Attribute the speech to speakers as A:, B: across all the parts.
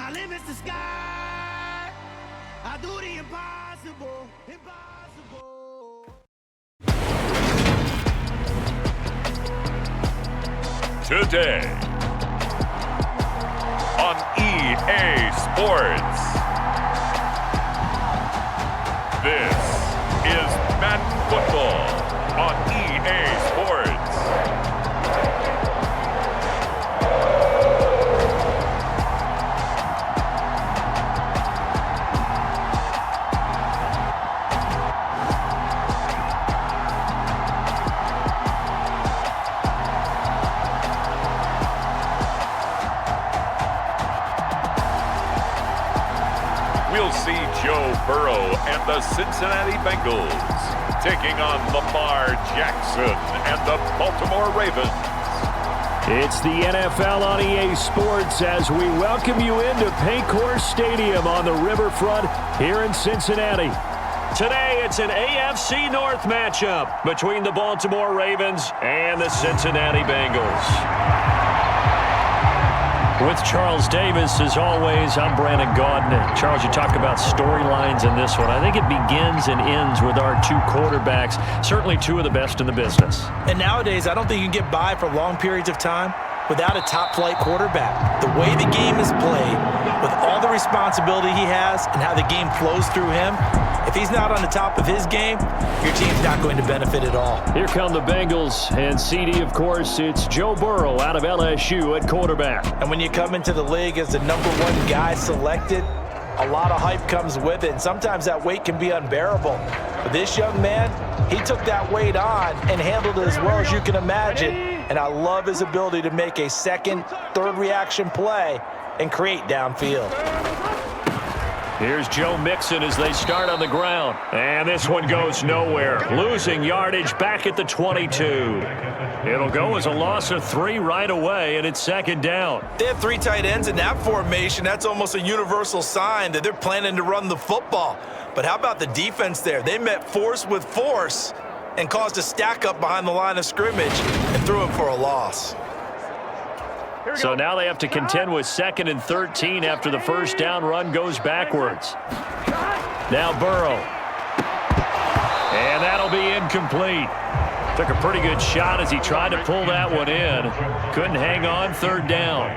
A: My limit's the sky. I do the impossible.
B: Today on EA Sports. This is Madden Football on EA Sports. We'll see Joe Burrow and the Cincinnati Bengals taking on Lamar Jackson and the Baltimore Ravens.
C: It's the NFL on EA Sports as we welcome you into Paycor Stadium on the riverfront here in Cincinnati. Today, it's an AFC North matchup between the Baltimore Ravens and the Cincinnati Bengals. With Charles Davis, as always, I'm Brandon Gaudin. Charles, you talk about storylines in this one. I think it begins and ends with our two quarterbacks, certainly two of the best in the business.
D: And nowadays, I don't think you can get by for long periods of time without a top-flight quarterback. The way the game is played, with all the responsibility he has and how the game flows through him, if he's not on the top of his game, your team's not going to benefit at all.
C: Here come the Bengals, and CD, of course, it's Joe Burrow out of LSU at quarterback.
D: And when you come into the league as the #1 guy selected, a lot of hype comes with it, and sometimes that weight can be unbearable. But this young man, he took that weight on and handled it as well as you can imagine. And I love his ability to make a second, third reaction play and create downfield.
C: Here's Joe Mixon as they start on the ground. And this one goes nowhere. Losing yardage back at the 22. It'll go as a loss of 3 right away, and it's second down.
D: They have 3 tight ends in that formation. That's almost a universal sign that they're planning to run the football. But how about the defense there? They met force with force and caused a stack up behind the line of scrimmage and threw him for a loss.
C: So now they have to contend with 2nd and 13 after the first down run goes backwards. Now Burrow. And that'll be incomplete. Took a pretty good shot as he tried to pull that one in. Couldn't hang on, 3rd down.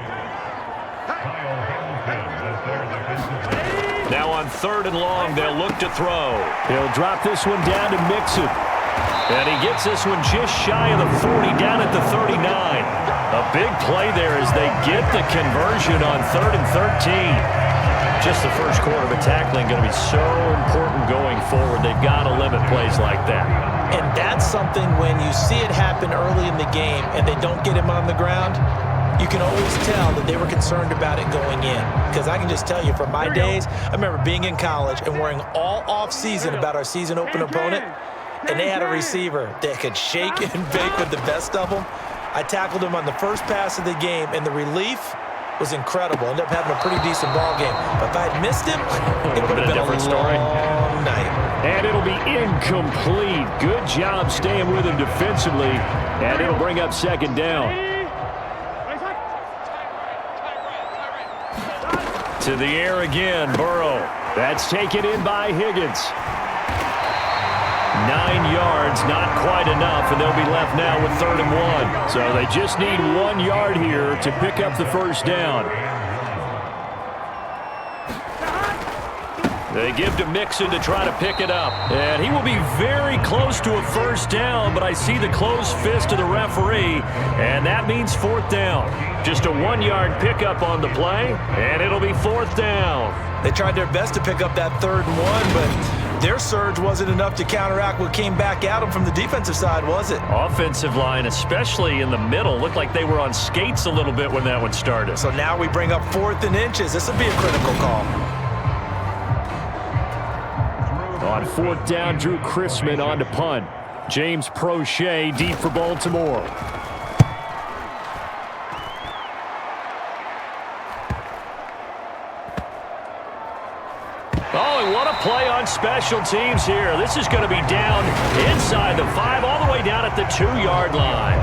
C: Now on 3rd and long, they'll look to throw. He'll drop this one down to Mixon. And he gets this one just shy of the 40, down at the 39. A big play there as they get the conversion on 3rd and 13. Just the first quarter of a tackling going to be so important going forward. They've got to limit plays like that.
D: And that's something when you see it happen early in the game and they don't get him on the ground, you can always tell that they were concerned about it going in. Because I can just tell you from my days, I remember being in college and worrying all off-season about our season open opponent. And they had a receiver that could shake and bake with the best of them. I tackled him on the first pass of the game, and the relief was incredible. Ended up having a pretty decent ball game. But if I had missed him, it would have been a different story. Long night.
C: And it'll be incomplete. Good job staying with him defensively. And it'll bring up 2nd down. To the air again, Burrow. That's taken in by Higgins. 9 yards, not quite enough, and they'll be left now with 3rd and 1. So they just need 1 yard here to pick up the first down. They give to Mixon to try to pick it up. And he will be very close to a first down, but I see the closed fist of the referee, and that means 4th down. Just a 1 yard pickup on the play, and it'll be 4th down.
D: They tried their best to pick up that 3rd and 1, but their surge wasn't enough to counteract what came back at them from the defensive side, was it?
C: Offensive line, especially in the middle, looked like they were on skates a little bit when that one started.
D: So now we bring up 4th and inches. This will be a critical call.
C: On 4th down, Drew Chrisman on to punt. James Prochet deep for Baltimore. Oh, and what a play on special teams here. This is going to be down inside the 5, all the way down at the 2-yard line.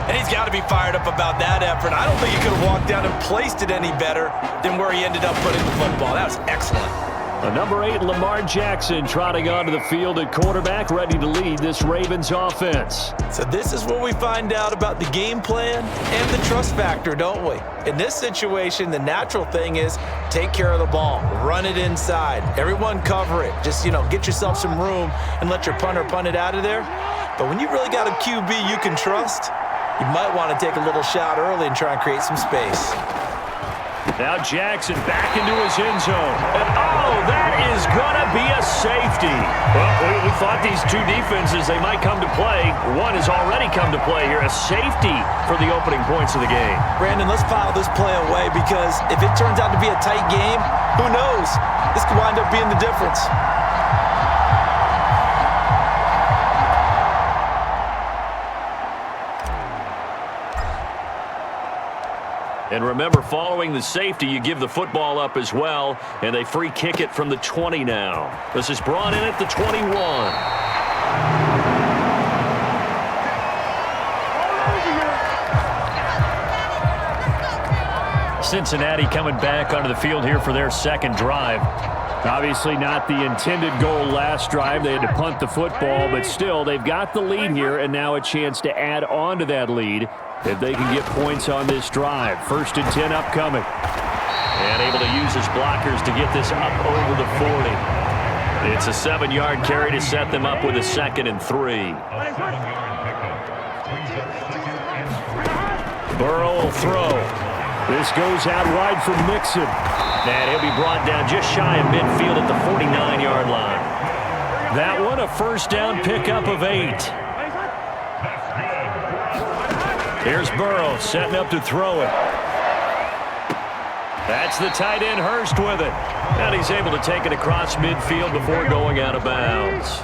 D: And he's got to be fired up about that effort. I don't think he could have walked down and placed it any better than where he ended up putting the football. That was excellent.
C: A number 8, Lamar Jackson, trotting onto the field at quarterback, ready to lead this Ravens offense.
D: So this is where we find out about the game plan and the trust factor, don't we? In this situation, the natural thing is take care of the ball, run it inside, everyone cover it. Just, get yourself some room and let your punter punt it out of there. But when you really got a QB you can trust, you might want to take a little shot early and try and create some space.
C: Now Jackson back into his end zone. And that is going to be a safety. Well, we thought these two defenses, they might come to play. One has already come to play here. A safety for the opening points of the game.
D: Brandon, let's file this play away because if it turns out to be a tight game, who knows? This could wind up being the difference.
C: And remember, following the safety, you give the football up as well, and they free kick it from the 20 now. This is brought in at the 21. Cincinnati coming back onto the field here for their second drive. Obviously not the intended goal last drive. They had to punt the football, but still, they've got the lead here, and now a chance to add on to that lead if they can get points on this drive. 1st and 10 upcoming. And able to use his blockers to get this up over the 40. It's a 7-yard carry to set them up with a 2nd and 3. Burrow will throw. This goes out wide for Mixon. And he'll be brought down just shy of midfield at the 49-yard line. That one, a 1st down pickup of 8. Here's Burrow setting up to throw it. That's the tight end Hurst with it. And he's able to take it across midfield before going out of bounds.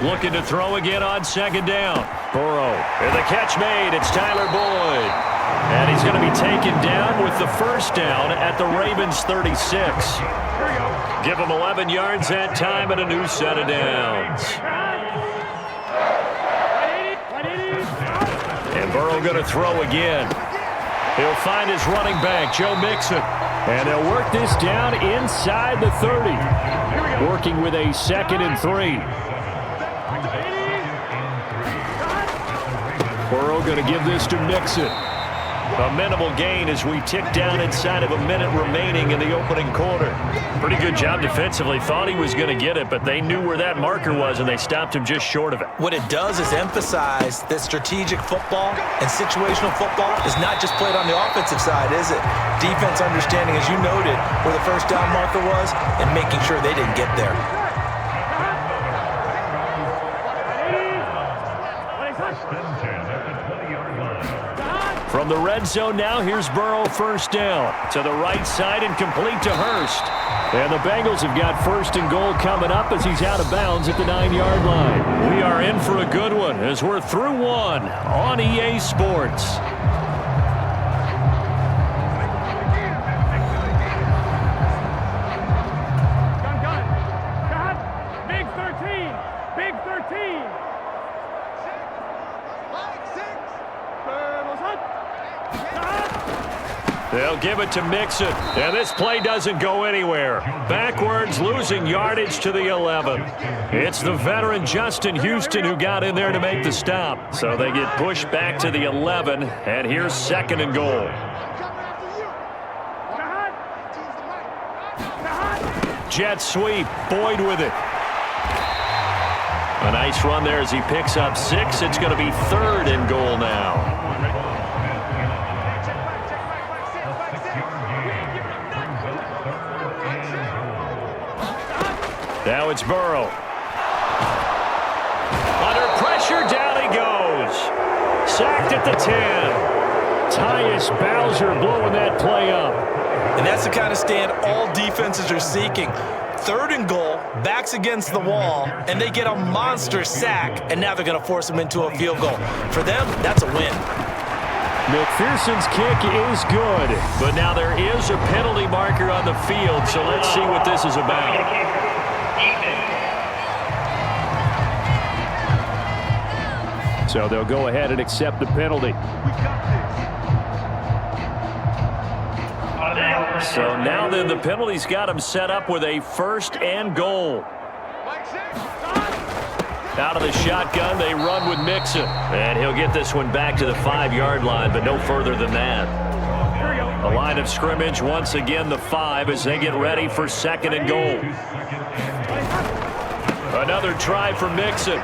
C: Looking to throw again on 2nd down. Burrow, and the catch made. It's Tyler Boyd. And he's going to be taken down with the 1st down at the Ravens 36. Give him 11 yards that time and a new set of downs. And Burrow going to throw again. He'll find his running back, Joe Mixon. And they'll work this down inside the 30. Working with a 2nd and 3. Burrow going to give this to Mixon. A minimal gain as we tick down inside of a minute remaining in the opening quarter. Pretty good job defensively. Thought he was going to get it, but they knew where that marker was, and they stopped him just short of it.
D: What it does is emphasize that strategic football and situational football is not just played on the offensive side, is it? Defense understanding, as you noted, where the 1st down marker was and making sure they didn't get there.
C: From the red zone now, here's Burrow 1st down. To the right side and complete to Hurst. And the Bengals have got 1st and goal coming up as he's out of bounds at the 9-yard line. We are in for a good one as we're through one on EA Sports. They'll give it to Mixon, and this play doesn't go anywhere. Backwards, losing yardage to the 11. It's the veteran Justin Houston who got in there to make the stop. So they get pushed back to the 11, and here's 2nd and goal. Jet sweep, Boyd with it. A nice run there as he picks up 6. It's going to be 3rd and goal now. Now it's Burrow. Under pressure, down he goes. Sacked at the 10. Tyus Bowser blowing that play up.
D: And that's the kind of stand all defenses are seeking. 3rd and goal, backs against the wall, and they get a monster sack, and now they're going to force them into a field goal. For them, that's a win.
C: McPherson's kick is good, but now there is a penalty marker on the field, so let's see what this is about. So they'll go ahead and accept the penalty. So now then the penalty's got him set up with a 1st and goal. Out of the shotgun, they run with Mixon. And he'll get this one back to the 5-yard line, but no further than that. The line of scrimmage, once again, the 5 as they get ready for 2nd and goal. Another try for Mixon.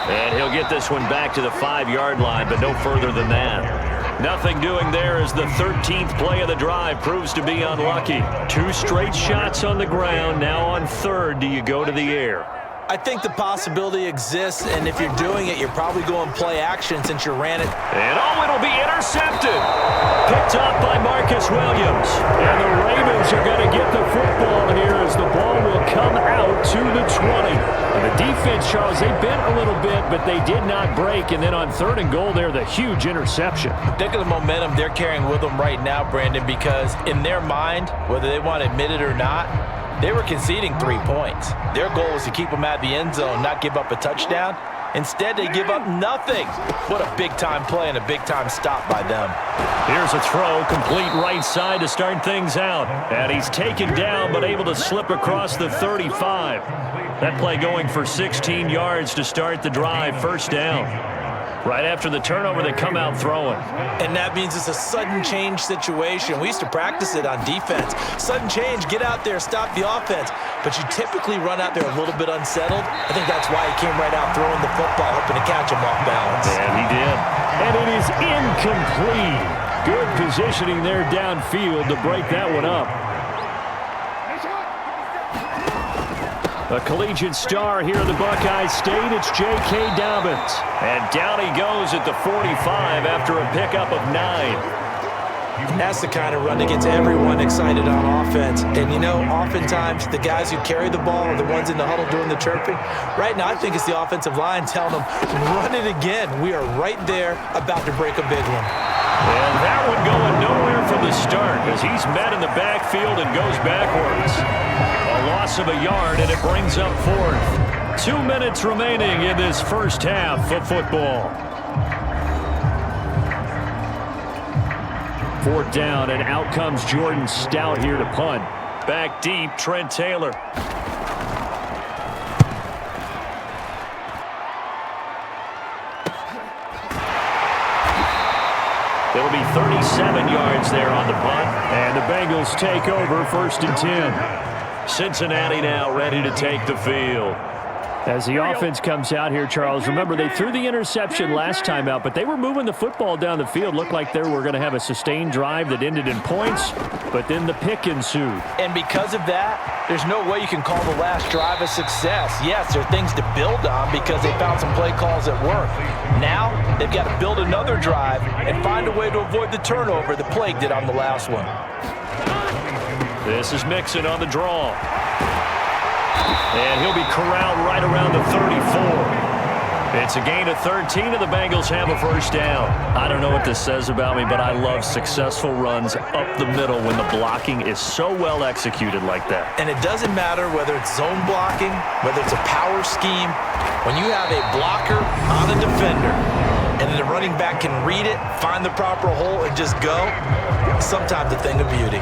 C: And he'll get this one back to the 5-yard line, but no further than that. Nothing doing there as the 13th play of the drive proves to be unlucky. 2 straight shots on the ground. Now on 3rd, do you go to the air?
D: I think the possibility exists, and if you're doing it, you're probably going play action since you ran it.
C: And it'll be intercepted. Picked up by Marcus Williams. And the Ravens are going to get the football here as the ball will come out to the 20. And the defense, Charles, they bent a little bit, but they did not break. And then on 3rd and goal there, the huge interception.
D: Think of the momentum they're carrying with them right now, Brandon, because in their mind, whether they want to admit it or not, they were conceding 3 points. Their goal was to keep them out of the end zone, not give up a touchdown. Instead, they give up nothing. What a big-time play and a big-time stop by them.
C: Here's a throw, complete right side to start things out. And he's taken down, but able to slip across the 35. That play going for 16 yards to start the drive, 1st down. Right after the turnover, they come out throwing.
D: And that means it's a sudden change situation. We used to practice it on defense. Sudden change, get out there, stop the offense. But you typically run out there a little bit unsettled. I think that's why he came right out throwing the football, hoping to catch him off balance.
C: Yeah, he did. And it is incomplete. Good positioning there downfield to break that one up. A collegiate star here in the Buckeye State, it's J.K. Dobbins. And down he goes at the 45 after a pickup of 9.
D: And that's the kind of run that gets everyone excited on offense. And, you know, oftentimes the guys who carry the ball are the ones in the huddle doing the chirping. Right now, I think it's the offensive line telling them, run it again. We are right there about to break a big one.
C: And that one going nowhere from the start as he's met in the backfield and goes backwards. A loss of a yard, and it brings up 4th. 2 minutes remaining in this 1st half of football. 4th down, and out comes Jordan Stout here to punt. Back deep, Trent Taylor. It'll be 37 yards there on the punt. And the Bengals take over 1st and 10. Cincinnati now ready to take the field. As the offense comes out here, Charles, remember they threw the interception last time out, but they were moving the football down the field. Looked like they were going to have a sustained drive that ended in points, but then the pick ensued.
D: And because of that, there's no way you can call the last drive a success. Yes, there are things to build on because they found some play calls that work. Now, they've got to build another drive and find a way to avoid the turnover the plague did on the last one.
C: This is Mixon on the draw. And he'll be corralled right around the 34. It's a gain of 13, and the Bengals have a 1st down. I don't know what this says about me, but I love successful runs up the middle when the blocking is so well executed like that.
D: And it doesn't matter whether it's zone blocking, whether it's a power scheme. When you have a blocker on a defender, and then the running back can read it, find the proper hole, and just go, sometimes a thing of beauty.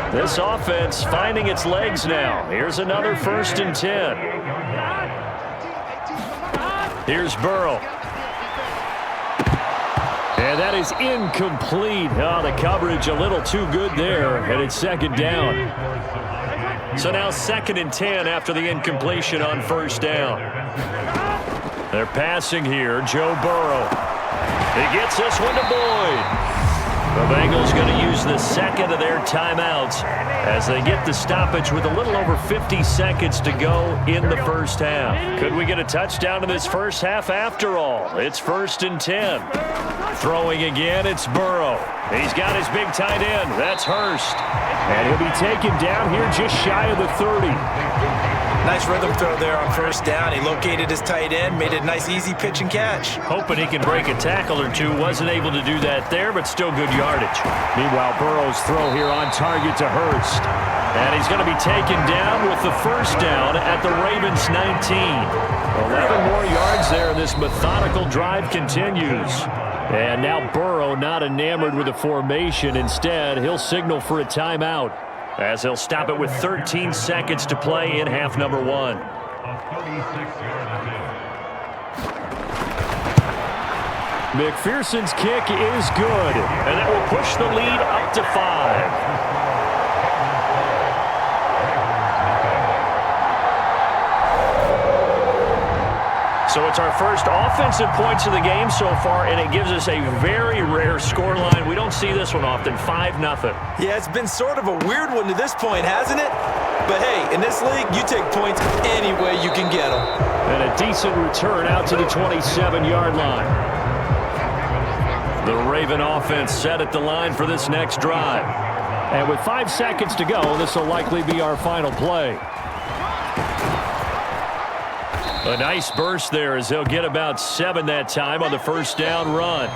C: This offense finding its legs now. Here's another 1st and 10. Here's Burrow. And that is incomplete. Oh, the coverage a little too good there, and it's 2nd down. So now 2nd and 10 after the incompletion on 1st down. They're passing here, Joe Burrow. He gets this one to Boyd. The Bengals going to use the 2nd of their timeouts as they get the stoppage with a little over 50 seconds to go in the 1st half. Could we get a touchdown in this 1st half after all? It's 1st and 10. Throwing again, it's Burrow. He's got his big tight end. That's Hurst. And he'll be taken down here just shy of the 30.
D: Nice rhythm throw there on 1st down. He located his tight end, made it a nice, easy pitch and catch.
C: Hoping he can break a tackle or two. Wasn't able to do that there, but still good yardage. Meanwhile, Burrow's throw here on target to Hurst. And he's going to be taken down with the 1st down at the Ravens' 19. 11 more yards there. This methodical drive continues. And now Burrow not enamored with the formation. Instead, he'll signal for a timeout as he'll stop it with 13 seconds to play in half number 1. McPherson's kick is good, and that will push the lead up to 5. So it's our first offensive points of the game so far, and it gives us a very rare scoreline. We don't see this one often, 5-0.
D: Yeah, it's been sort of a weird one to this point, hasn't it? But hey, in this league, you take points any way you can get them.
C: And a decent return out to the 27-yard line. The Raven offense set at the line for this next drive. And with 5 seconds to go, this will likely be our final play. A nice burst there as they'll get about 7 that time on the first down run.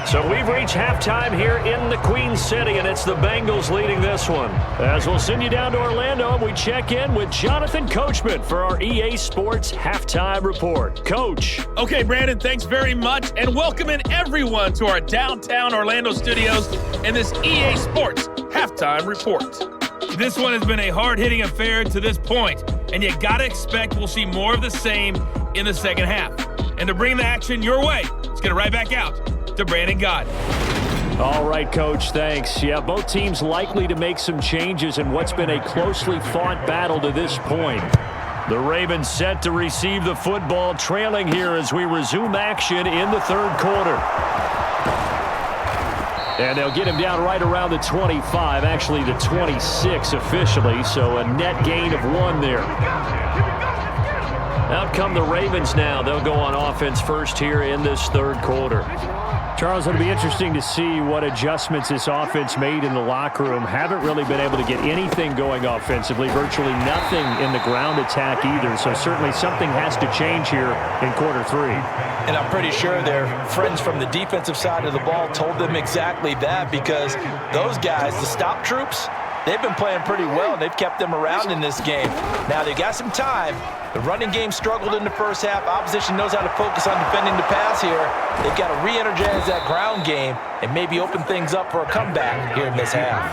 C: So we've reached halftime here in the Queen City, and it's the Bengals leading this one. As we'll send you down to Orlando, and we check in with Jonathan Coachman for our EA Sports Halftime Report. Coach.
E: Okay, Brandon, thanks very much, and welcoming everyone to our downtown Orlando studios and this EA Sports Halftime Report. This one has been a hard-hitting affair to this point, and you got to expect we'll see more of the same in the second half. And to bring the action your way, let's get it right back out to Brandon Gott.
C: All right, Coach, thanks. Yeah, both teams likely to make some changes in what's been a closely fought battle to this point. The Ravens set to receive the football, trailing here as we resume action in the third quarter. And they'll get him down right around the 25, actually the 26 officially, so a net gain of 1 there. Out come the Ravens now. They'll go on offense first here in this third quarter. Charles, it'll be interesting to see what adjustments this offense made in the locker room. Haven't really been able to get anything going offensively, virtually nothing in the ground attack either, so certainly something has to change here in quarter 3.
D: And I'm pretty sure their friends from the defensive side of the ball told them exactly that, because those guys, the stop troops, they've been playing pretty well, and they've kept them around in this game. Now, they got some time. The running game struggled in the first half. Opposition knows how to focus on defending the pass here. They've got to re-energize that ground game and maybe open things up for a comeback here in this half.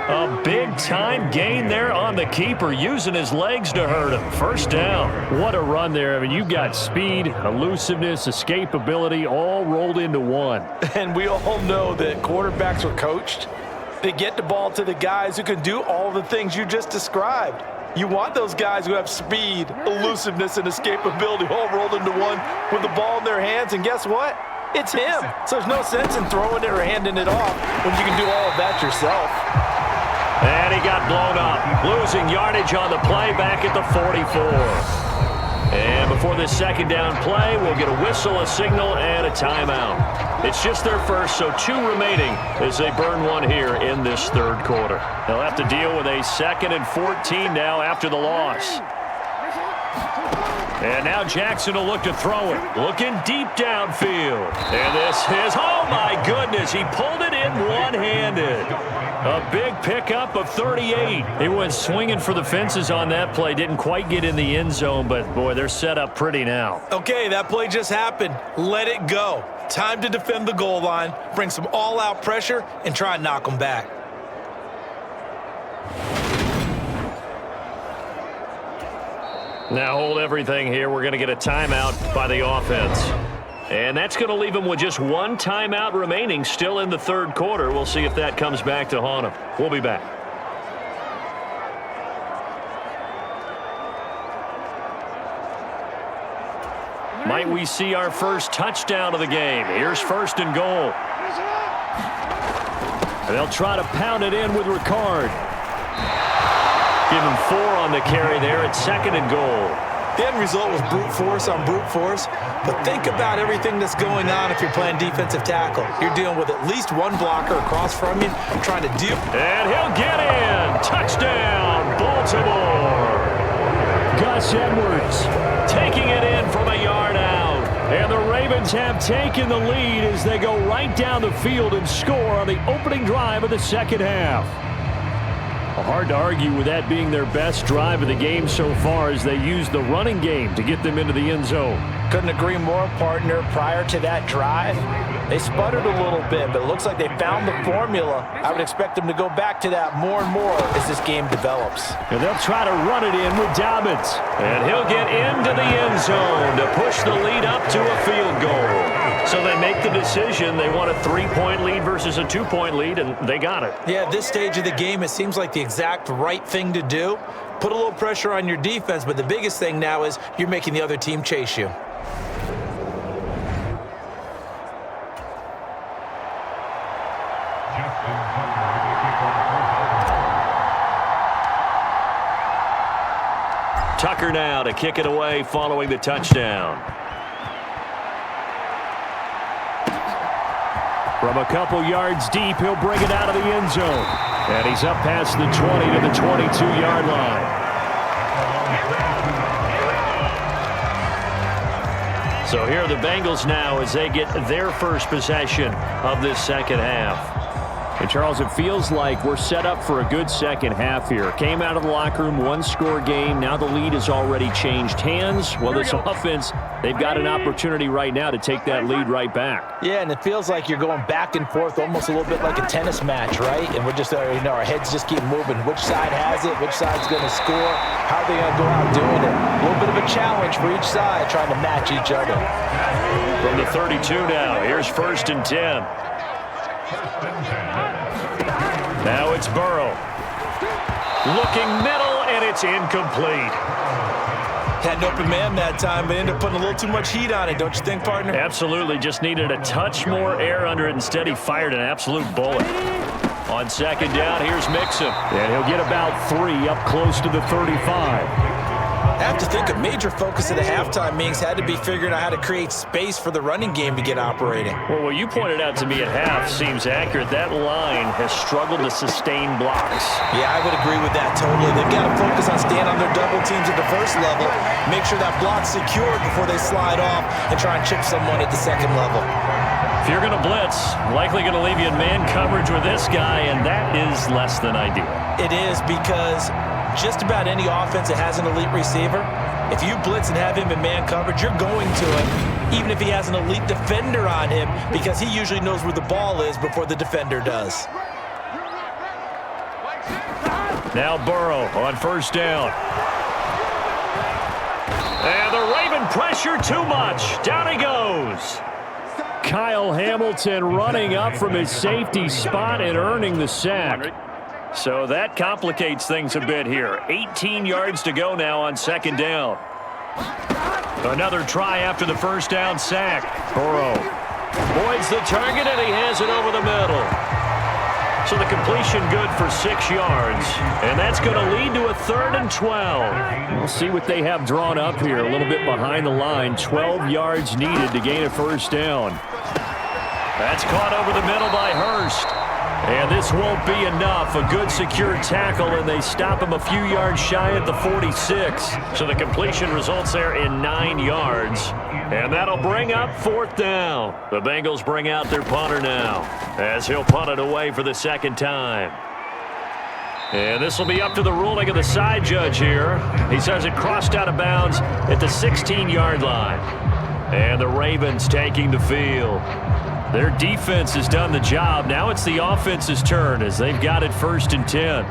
C: A big-time gain there on the keeper, using his legs to hurt him. First down. What a run there. I mean, you've got speed, elusiveness, escapability, all rolled into one.
D: And we all know that quarterbacks are coached. They get the ball to the guys who can do all the things you just described. You want those guys who have speed, elusiveness, and escapability all rolled into one with the ball in their hands, and guess what? It's him. So there's no sense in throwing it or handing it off when you can do all of that yourself.
C: And he got blown up, losing yardage on the play back at the 44. And before this second down play, we'll get a whistle, a signal, and a timeout. It's just their first, so 2 remaining as they burn 1 here in this third quarter. They'll have to deal with a 2nd and 14 now after the loss. And now Jackson will look to throw it. Looking deep downfield. And this is, oh my goodness, he pulled it in one-handed. A big pickup of 38. He went swinging for the fences on that play. Didn't quite get in the end zone, but boy, they're set up pretty now.
D: Okay, that play just happened. Let it go. Time to defend the goal line, bring some all-out pressure, and try and knock them back.
C: Now hold everything here. We're going to get a timeout by the offense. And that's going to leave them with just 1 timeout remaining still in the third quarter. We'll see if that comes back to haunt them. We'll be back. Might we see our first touchdown of the game? Here's 1st and goal. They'll try to pound it in with Ricard. Give him 4 on the carry there at 2nd and goal.
D: The end result was brute force on brute force, but think about everything that's going on if you're playing defensive tackle. You're dealing with at least 1 blocker across from you, trying to deal.
C: And he'll get in. Touchdown, Baltimore. Gus Edwards taking it in from a yard out. And the Ravens have taken the lead as they go right down the field and score on the opening drive of the second half. Well, hard to argue with that being their best drive of the game so far as they use the running game to get them into the end zone.
D: Couldn't agree more, partner. Prior to that drive, they sputtered a little bit, but it looks like they found the formula. I would expect them to go back to that more and more as this game develops.
C: And they'll try to run it in with Dobbins. And he'll get into the end zone to push the lead up to a field goal. So they make the decision. They want a 3-point lead versus a 2-point lead, and they got it.
D: Yeah, at this stage of the game, it seems like the exact right thing to do. Put a little pressure on your defense, but the biggest thing now is you're making the other team chase you.
C: Tucker now to kick it away following the touchdown. From a couple yards deep, he'll bring it out of the end zone. And he's up past the 20 to the 22-yard line. So here are the Bengals now as they get their first possession of this second half. And Charles, it feels like we're set up for a good second half here. Came out of the locker room, one-score game. Now the lead has already changed hands. Well, this offense, they've got an opportunity right now to take that lead right back.
D: Yeah, and it feels like you're going back and forth almost a little bit like a tennis match, right? And we're just, our heads just keep moving. Which side has it? Which side's going to score? How are they going to go out doing it? A little bit of a challenge for each side trying to match each other.
C: From the 32 now, here's 1st and 10. Now it's Burrow. Looking middle, and it's incomplete.
D: Had an open man that time, but ended up putting a little too much heat on it, don't you think, partner?
C: Absolutely. Just needed a touch more air under it. Instead, he fired an absolute bullet. On second down, here's Mixon. And he'll get about 3 up close to the 35.
D: I have to think a major focus of the halftime meetings had to be figuring out how to create space for the running game to get operating.
C: Well, what you pointed out to me at half seems accurate. That line has struggled to sustain blocks.
D: Yeah, I would agree with that totally. They've got to focus on staying on their double teams at the first level, make sure that block's secured before they slide off, and try and chip someone at the second level.
C: If you're going to blitz, likely going to leave you in man coverage with this guy, and that is less than ideal.
D: It is, because just about any offense that has an elite receiver, if you blitz and have him in man coverage, you're going to him, even if he has an elite defender on him, because he usually knows where the ball is before the defender does.
C: Now Burrow on 1st down. And the Raven pressure too much. Down he goes. Kyle Hamilton running up from his safety spot and earning the sack. So that complicates things a bit here. 18 yards to go now on 2nd down. Another try after the 1st down sack. Burrow avoids the target, and he has it over the middle. So the completion good for 6 yards. And that's going to lead to a 3rd and 12. We'll see what they have drawn up here. A little bit behind the line. 12 yards needed to gain a 1st down. That's caught over the middle by Hurst. And this won't be enough. A good secure tackle, and they stop him a few yards shy at the 46. So the completion results there in 9 yards. And that'll bring up 4th down. The Bengals bring out their punter now, as he'll punt it away for the 2nd time. And this will be up to the ruling of the side judge here. He says it crossed out of bounds at the 16-yard line. And the Ravens taking the field. Their defense has done the job. Now it's the offense's turn as they've got it 1st and 10.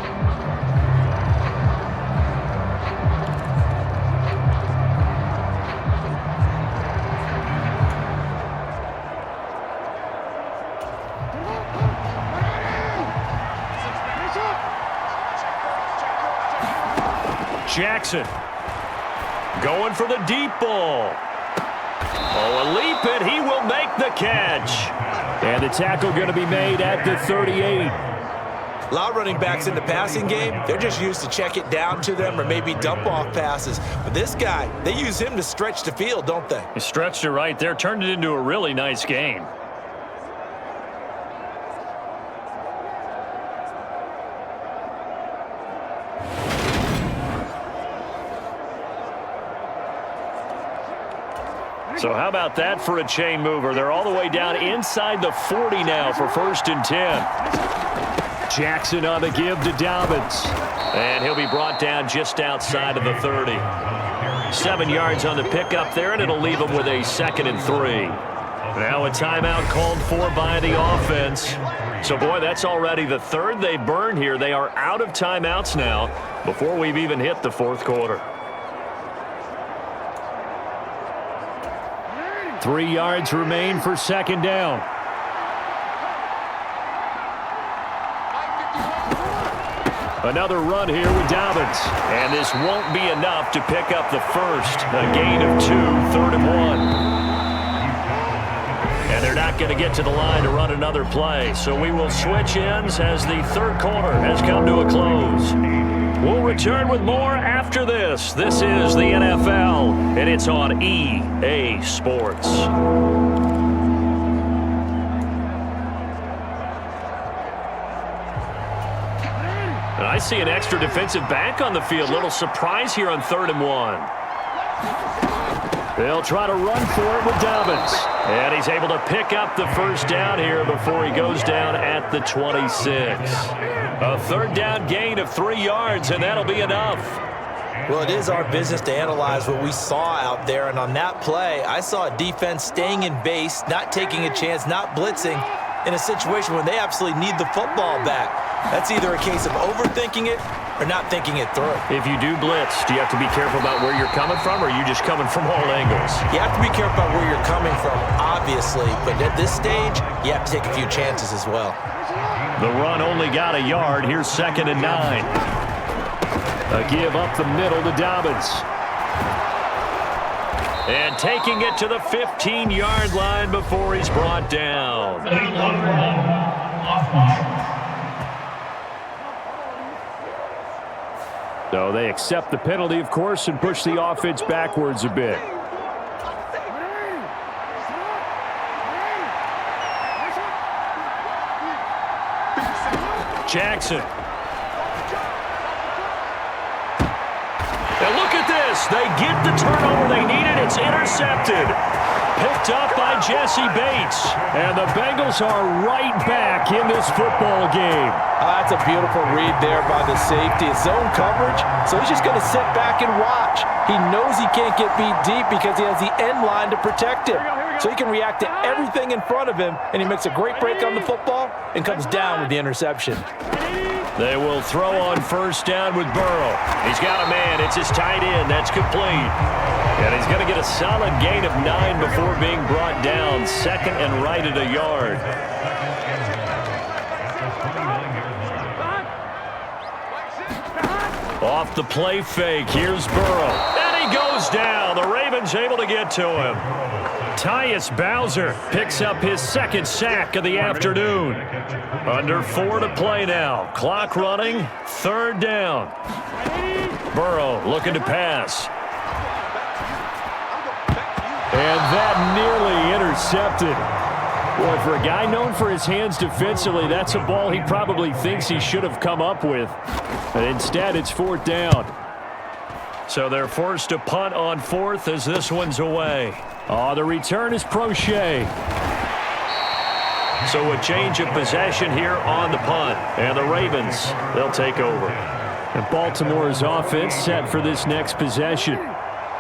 C: Jackson going for the deep ball. Oh, a leap, and he will make the catch. And the tackle going to be made at the 38.
D: A lot of running backs in the passing game, they're just used to check it down to them or maybe dump off passes. But this guy, they use him to stretch the field, don't they?
C: He stretched it right there, turned it into a really nice game. So how about that for a chain mover? They're all the way down inside the 40 now for 1st and 10. Jackson on the give to Dobbins. And he'll be brought down just outside of the 30. 7 yards on the pickup there, and it'll leave him with a 2nd and 3. Now a timeout called for by the offense. So, boy, that's already the 3rd they burned here. They are out of timeouts now before we've even hit the 4th quarter. 3 yards remain for 2nd down. Another run here with Dobbins. And this won't be enough to pick up the first. A gain of 2, 3rd and 1. And they're not going to get to the line to run another play. So we will switch ends as the 3rd quarter has come to a close. We'll return with more after this. This is the NFL, and it's on EA Sports. And I see an extra defensive back on the field. Little surprise here on 3rd and 1. They'll try to run for it with Dobbins. And he's able to pick up the first down here before he goes down at the 26. A 3rd down gain of 3 yards, and that'll be enough.
D: Well, it is our business to analyze what we saw out there. And on that play, I saw a defense staying in base, not taking a chance, not blitzing in a situation where they absolutely need the football back. That's either a case of overthinking it or not thinking it through.
C: If you do blitz, do you have to be careful about where you're coming from, or are you just coming from all angles?
D: You have to be careful about where you're coming from, obviously. But at this stage, you have to take a few chances as well.
C: The run only got a yard. Here's 2nd and 9. A give up the middle to Dobbins. And taking it to the 15-yard line before he's brought down. So they accept the penalty, of course, and push the offense backwards a bit. Jackson. And look at this. They get the turnover they needed. It's intercepted. Picked up by Jesse Bates. And the Bengals are right back in this football game.
D: That's a beautiful read there by the safety. It's zone coverage, so he's just going to sit back and watch. He knows he can't get beat deep because he has the end line to protect him. So he can react to everything in front of him, and he makes a great break on the football and comes down with the interception.
C: They will throw on 1st down with Burrow. He's got a man. It's his tight end. That's complete. And he's going to get a solid gain of 9 before being brought down. 2nd and right at a yard. Off the play fake. Here's Burrow. And he goes down. The Ravens able to get to him. Tyus Bowser picks up his 2nd sack of the afternoon. Under 4 to play now. Clock running. 3rd down. Burrow looking to pass. And that nearly intercepted. Boy, for a guy known for his hands defensively, that's a ball he probably thinks he should have come up with. But instead, it's 4th down. So they're forced to punt on 4th as this one's away. Oh, the return is Prochet. So a change of possession here on the punt. And the Ravens, they'll take over. And Baltimore's offense set for this next possession.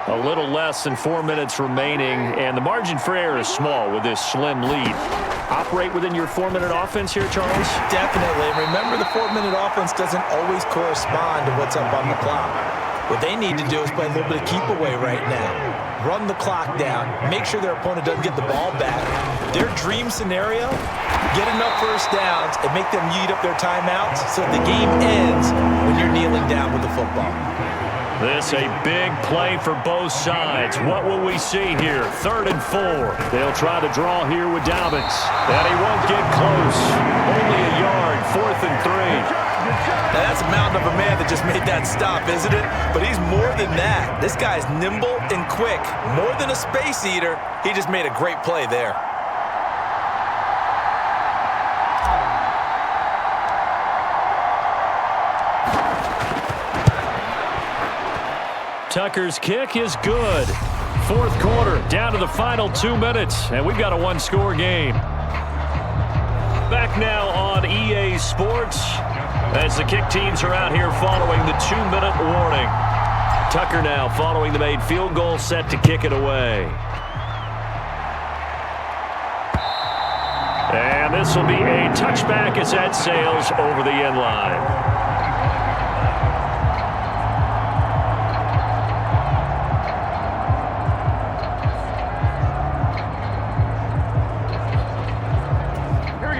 C: A little less than 4 minutes remaining, and the margin for error is small with this slim lead. Operate within your 4-minute offense here, Charles?
D: Definitely. Remember, the 4-minute offense doesn't always correspond to what's up on the clock. What they need to do is play a little bit of keep away right now. Run the clock down. Make sure their opponent doesn't get the ball back. Their dream scenario, get enough 1st downs and make them eat up their timeouts so the game ends when you're kneeling down with the football.
C: This a big play for both sides. What will we see here? 3rd and 4. They'll try to draw here with Dobbins. And he won't get close. Only a yard. 4th and 3.
D: Now that's a mountain of a man that just made that stop, isn't it? But he's more than that. This guy's nimble and quick. More than a space eater, he just made a great play there.
C: Tucker's kick is good. 4th quarter, down to the final 2 minutes, and we've got a 1-score game. Back now on EA Sports, as the kick teams are out here following the 2-minute warning. Tucker now following the made field goal, set to kick it away. And this will be a touchback as that sails over the end line.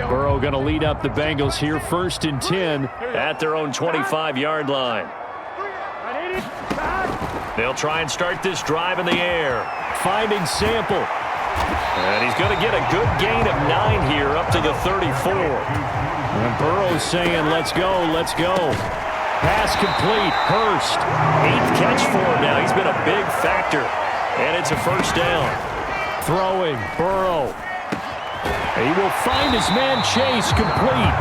C: Burrow going to lead up the Bengals here, 1st and 10 at their own 25-yard line. They'll try and start this drive in the air. Finding Sample. And he's going to get a good gain of 9 here up to the 34. And Burrow's saying, let's go, let's go. Pass complete. Hurst. 8th catch for him now. He's been a big factor. And it's a 1st down. Throwing. Burrow. He will find his man Chase complete.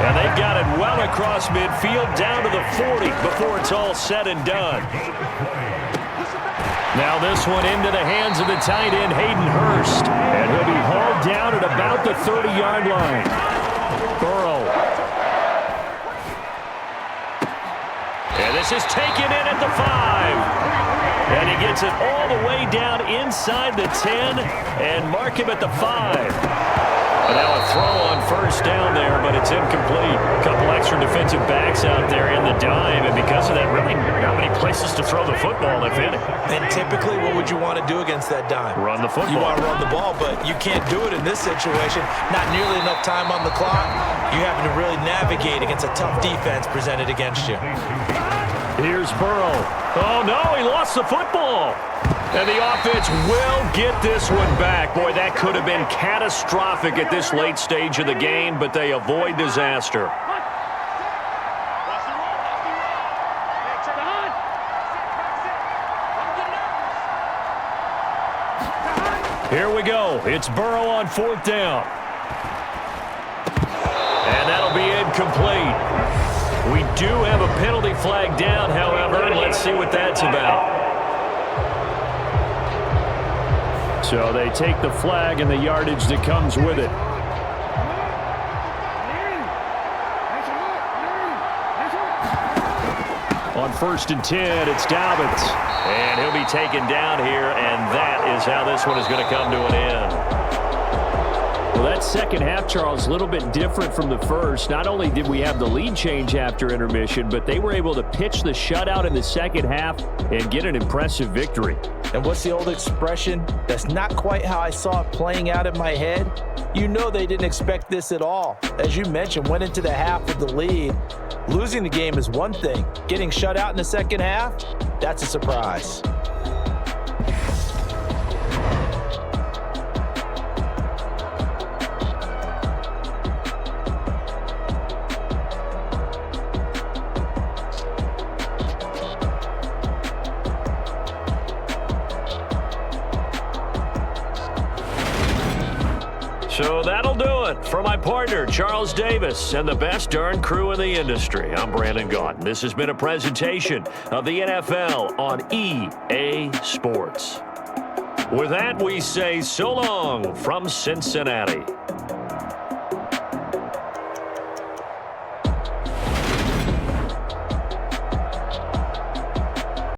C: And they've got it well across midfield down to the 40 before it's all said and done. Now this one into the hands of the tight end, Hayden Hurst. And he'll be hauled down at about the 30-yard line. Burrow. And this is taken in at the 5. And he gets it all the way down inside the 10 and mark him at the 5. But now a throw on 1st down there, but it's incomplete. A couple extra defensive backs out there in the dime, and because of that, really not many places to throw the football, if any.
D: And typically, what would you want to do against that dime?
C: Run the football.
D: You want to run the ball, but you can't do it in this situation. Not nearly enough time on the clock. You having to really navigate against a tough defense presented against you.
C: Here's Burrow. Oh, no, he lost the football. And the offense will get this one back. Boy, that could have been catastrophic at this late stage of the game, but they avoid disaster. Here we go. It's Burrow on 4th down. And that'll be incomplete. We do have a penalty flag down, however, and let's see what that's about. So they take the flag and the yardage that comes with it. On 1st and 10, it's Dobbins. And he'll be taken down here, and that is how this one is going to come to an end. Well, that second half, Charles, a little bit different from the first. Not only did we have the lead change after intermission, but they were able to pitch the shutout in the second half and get an impressive victory.
D: And what's the old expression? That's not quite how I saw it playing out in my head. You know they didn't expect this at all. As you mentioned, went into the half with the lead. Losing the game is one thing. Getting shut out in the second half, that's a surprise.
C: So that'll do it for my partner, Charles Davis, and the best darn crew in the industry. I'm Brandon Gaudin. This has been a presentation of the NFL on EA Sports. With that, we say so long from Cincinnati.